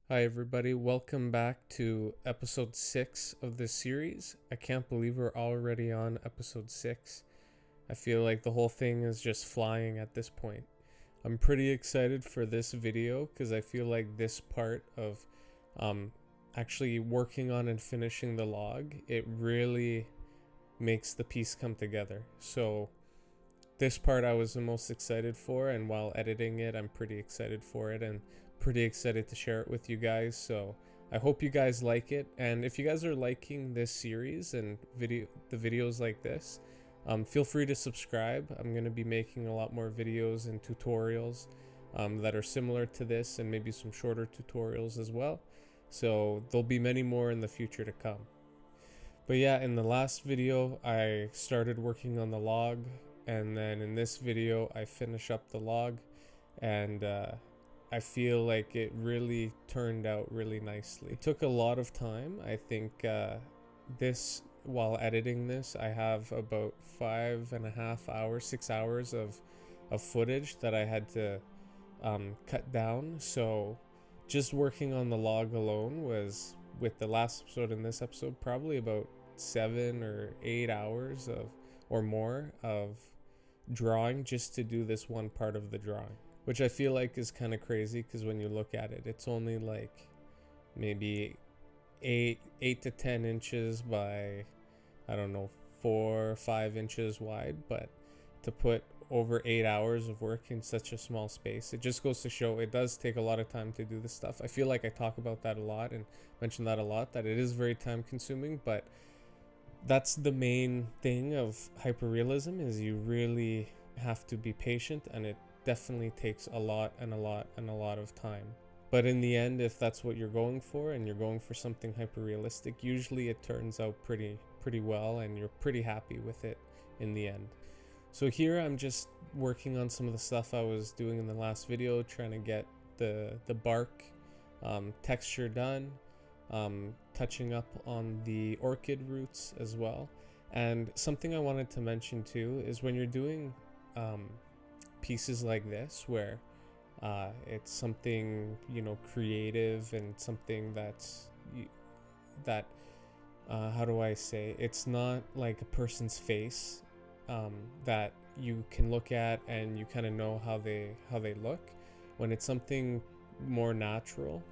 Hi everybody, welcome back to episode 6 of this series. I can't believe we're already on episode 6. I feel like the whole thing is just flying at this point. I'm pretty excited for this video because I feel like this part of actually working on and finishing the log, it really makes the piece come together. So this part I was the most excited for, and while editing it I'm pretty excited for it and pretty excited to share it with you guys. So I hope you guys like it, and if you guys are liking this series and the videos like this, feel free to subscribe. I'm going to be making a lot more videos and tutorials that are similar to this, and maybe some shorter tutorials as well. So there'll be many more in the future to come. But yeah, in the last video I started working on the log, and then in this video I finish up the log, and I feel like it really turned out really nicely. It took a lot of time. I think while editing this, I have about 5.5 hours, 6 hours of footage that I had to cut down. So just working on the log alone was, with the last episode and this episode, probably about 7 or 8 hours or more of drawing just to do this one part of the drawing, which I feel like is kind of crazy because when you look at it, it's only like maybe 8 to 10 inches by, I don't know, 4 or 5 inches wide, but to put over 8 hours of work in such a small space, it just goes to show it does take a lot of time to do this stuff. I feel like I talk about that a lot and mention that a lot, that it is very time consuming, but that's the main thing of hyperrealism, is you really have to be patient, and it definitely takes a lot of time. But in the end, if that's what you're going for and you're going for something hyper-realistic, usually it turns out pretty well, and you're pretty happy with it in the end. So here I'm just working on some of the stuff I was doing in the last video, trying to get the bark texture done, touching up on the orchid roots as well. And something I wanted to mention too is when you're doing pieces like this, where it's something, you know, creative and something that's how do I say, it's not like a person's face that you can look at and you kind of know how they look. When it's something more natural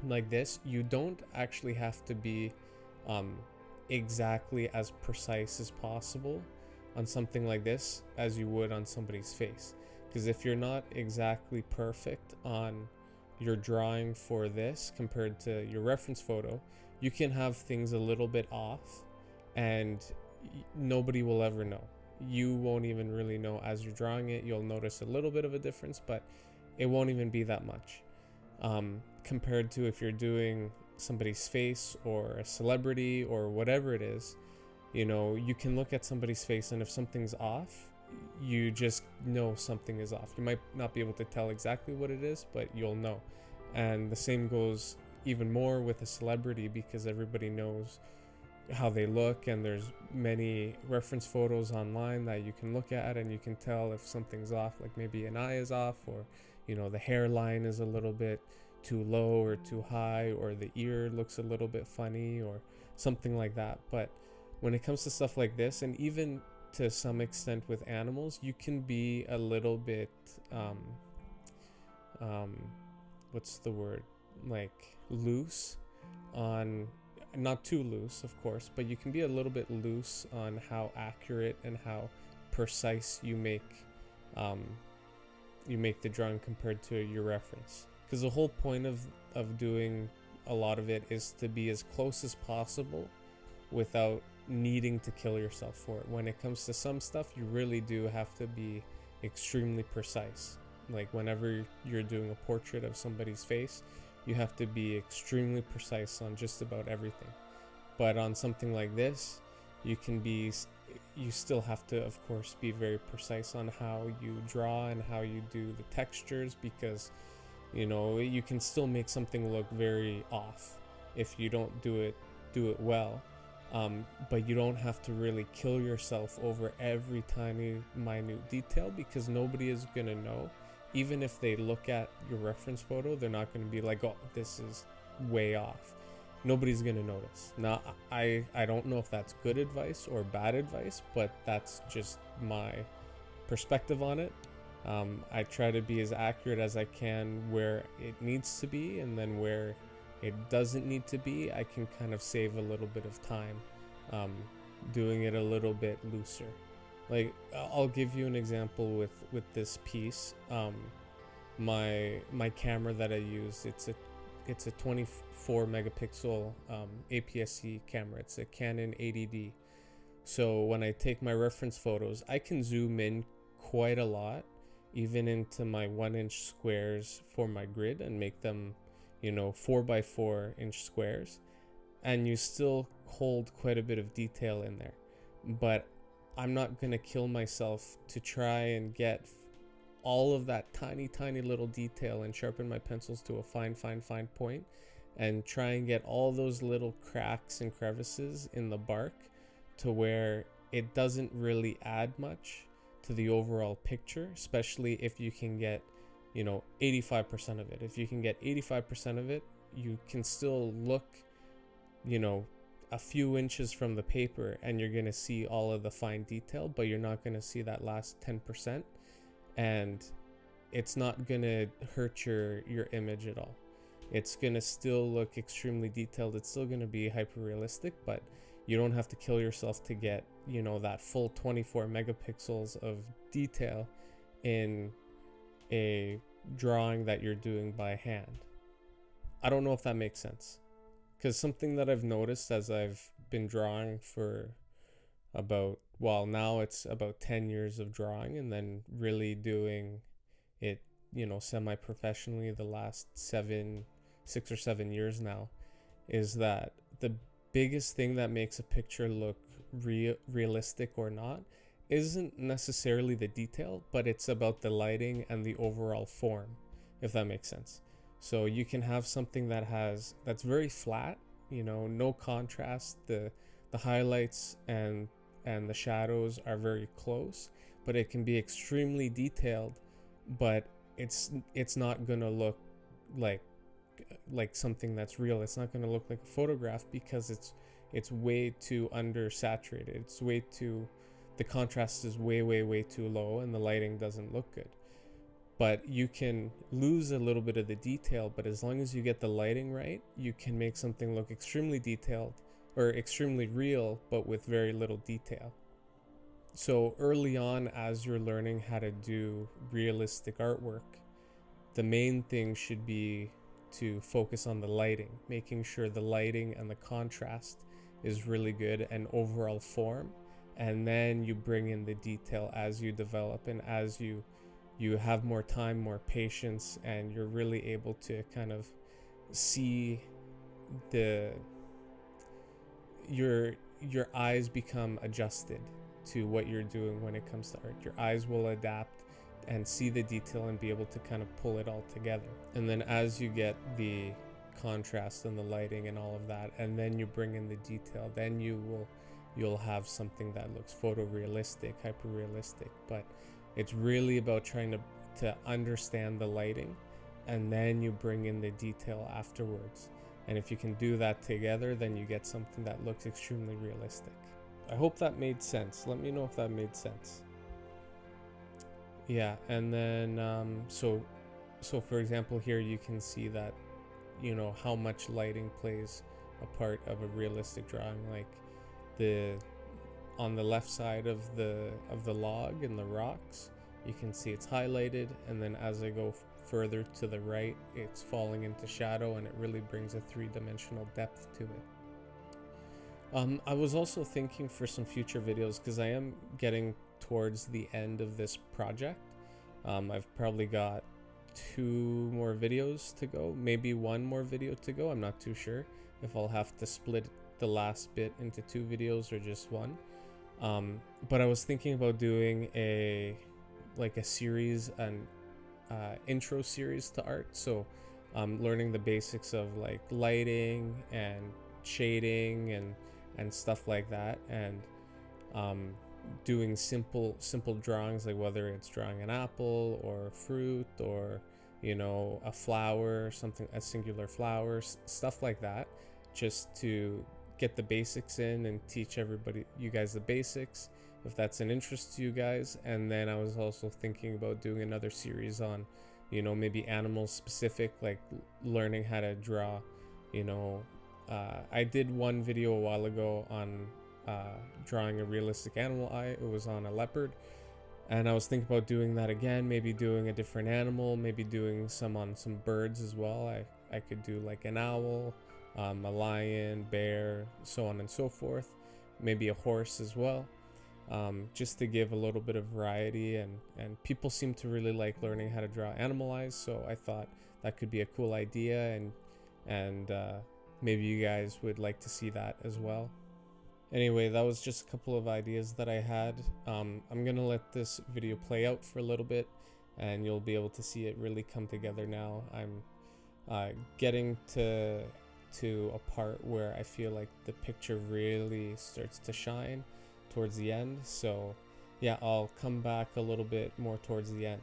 like this, you don't actually have to be exactly as precise as possible on something like this as you would on somebody's face. Because if you're not exactly perfect on your drawing for this compared to your reference photo, you can have things a little bit off, and nobody will ever know. You won't even really know as you're drawing it. You'll notice a little bit of a difference, but it won't even be that much. Compared to if you're doing somebody's face or a celebrity or whatever it is, you know, you can look at somebody's face, and if something's off, you just know something is off. You might not be able to tell exactly what it is, but you'll know. And the same goes even more with a celebrity, because everybody knows how they look, and there's many reference photos online that you can look at and you can tell if something's off, like maybe an eye is off, or, you know, the hairline is a little bit too low or too high, or the ear looks a little bit funny or something like that. But when it comes to stuff like this, and even to some extent with animals, you can be a little bit what's the word, like loose on, not too loose of course, but you can be a little bit loose on how accurate and how precise you make the drawing compared to your reference. Because the whole point of doing a lot of it is to be as close as possible without needing to kill yourself for it. When it comes to some stuff, you really do have to be extremely precise. Like whenever you're doing a portrait of somebody's face, you have to be extremely precise on just about everything. But on something like this, you still have to, of course, be very precise on how you draw and how you do the textures, because, you know, you can still make something look very off if you don't do it well. But you don't have to really kill yourself over every tiny minute detail, because nobody is gonna know even if they look at your reference photo, they're not going to be like, oh, this is way off. Nobody's going to notice. Now, I don't know if that's good advice or bad advice, but that's just my perspective on it. I try to be as accurate as I can where it needs to be, and then where it doesn't need to be, I can kind of save a little bit of time doing it a little bit looser. Like, I'll give you an example with this piece. My camera that I use, it's a 24 megapixel APS-C camera. It's a Canon 80D. So when I take my reference photos, I can zoom in quite a lot, even into my 1-inch squares for my grid, and make them, 4x4-inch squares, and you still hold quite a bit of detail in there. But I'm not gonna kill myself to try and get all of that tiny little detail and sharpen my pencils to a fine point, and try and get all those little cracks and crevices in the bark to where it doesn't really add much to the overall picture, especially if you can get 85% of it. If you can get 85% of it, you can still look a few inches from the paper, and you're going to see all of the fine detail, but you're not going to see that last 10%, and it's not going to hurt your image at all. It's going to still look extremely detailed. It's still going to be hyper realistic, but you don't have to kill yourself to get that full 24 megapixels of detail in a drawing that you're doing by hand. I don't know if that makes sense, because something that I've noticed as I've been drawing for now it's about 10 years of drawing, and then really doing it semi-professionally the last 6 or 7 years now, is that the biggest thing that makes a picture look realistic or not isn't necessarily the detail, but it's about the lighting and the overall form, if that makes sense. So you can have something that's very flat, no contrast. The highlights and the shadows are very close, but it can be extremely detailed, but it's not gonna look like something that's real. It's not gonna look like a photograph, because it's way too undersaturated. The contrast is way too low, and the lighting doesn't look good. But you can lose a little bit of the detail, but as long as you get the lighting right, you can make something look extremely detailed or extremely real, but with very little detail. So early on, as you're learning how to do realistic artwork, the main thing should be to focus on the lighting, making sure the lighting and the contrast is really good, and overall form. And then you bring in the detail as you develop, and as you have more time, more patience, and you're really able to kind of see your eyes become adjusted to what you're doing when it comes to art. Your eyes will adapt and see the detail and be able to kind of pull it all together. And then as you get the contrast and the lighting and all of that, and then you bring in the detail, then you'll have something that looks photorealistic, hyper realistic. But it's really about trying to understand the lighting, and then you bring in the detail afterwards. And if you can do that together, then you get something that looks extremely realistic. I hope that made sense. Let me know if that made sense. Yeah, and then so for example, here you can see that how much lighting plays a part of a realistic drawing. Like on the left side of the log and the rocks, you can see it's highlighted, and then as I go further to the right, it's falling into shadow, and it really brings a three-dimensional depth to it. I was also thinking for some future videos, because I am getting towards the end of this project. I've probably got 2 more videos to go, maybe 1 more video to go. I'm not too sure if I'll have to split the last bit into 2 videos or just 1. But I was thinking about doing a series, an intro series to art. So learning the basics of like lighting and shading and stuff like that, and doing simple drawings, like whether it's drawing an apple or fruit or a flower, something, a singular flower, stuff like that, just to get the basics in and teach you guys the basics, if that's an interest to you guys. And then I was also thinking about doing another series on maybe animal specific, like learning how to draw. I did one video a while ago on drawing a realistic animal eye. It was on a leopard, and I was thinking about doing that again, maybe doing a different animal, maybe doing some on some birds as well. I could do like an owl, a lion, bear, so on and so forth, maybe a horse as well, just to give a little bit of variety. And people seem to really like learning how to draw animal eyes, so I thought that could be a cool idea, and maybe you guys would like to see that as well. Anyway, that was just a couple of ideas that I had. I'm gonna let this video play out for a little bit, and you'll be able to see it really come together now. I'm getting to a part where I feel like the picture really starts to shine towards the end. So yeah, I'll come back a little bit more towards the end.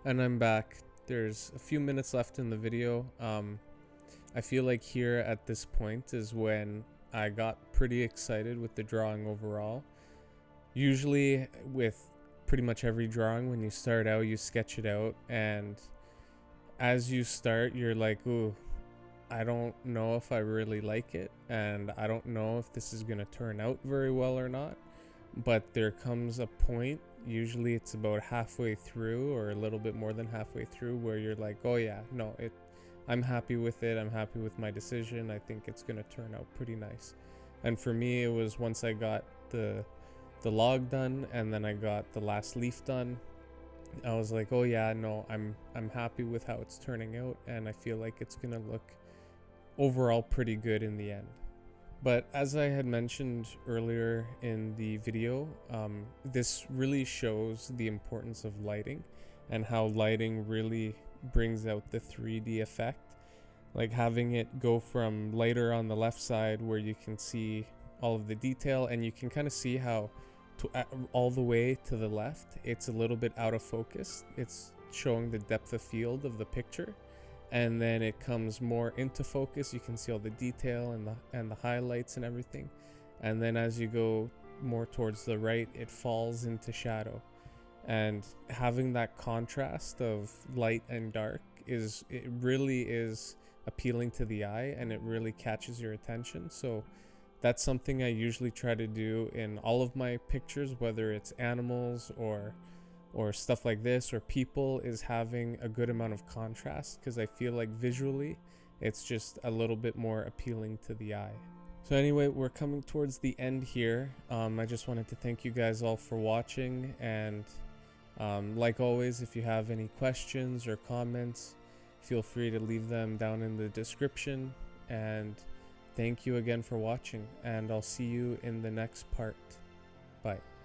And I'm back. There's a few minutes left in the video. I feel like here at this point is when I got pretty excited with the drawing overall. Usually with pretty much every drawing, when you start out, you sketch it out, and as you start, you're like, ooh, I don't know if I really like it, and I don't know if this is going to turn out very well or not. But there comes a point, usually it's about halfway through or a little bit more than halfway through, where you're like, oh yeah, no, I'm happy with it. I'm happy with my decision. I think it's going to turn out pretty nice. And for me, it was once I got the log done and then I got the last leaf done, I was like, oh yeah, no, I'm happy with how it's turning out, and I feel like it's going to look overall pretty good in the end. But as I had mentioned earlier in the video, this really shows the importance of lighting and how lighting really brings out the 3D effect. Like having it go from lighter on the left side where you can see all of the detail, and you can kind of see how all the way to the left, it's a little bit out of focus. It's showing the depth of field of the picture. And then it comes more into focus. You can see all the detail and the highlights and everything. And then as you go more towards the right, it falls into shadow. And having that contrast of light and dark it really is appealing to the eye, and it really catches your attention. So that's something I usually try to do in all of my pictures, whether it's animals or stuff like this or people, is having a good amount of contrast, because I feel like visually it's just a little bit more appealing to the eye. So anyway, we're coming towards the end here. I just wanted to thank you guys all for watching, and like always, if you have any questions or comments, feel free to leave them down in the description. And thank you again for watching, and I'll see you in the next part. Bye.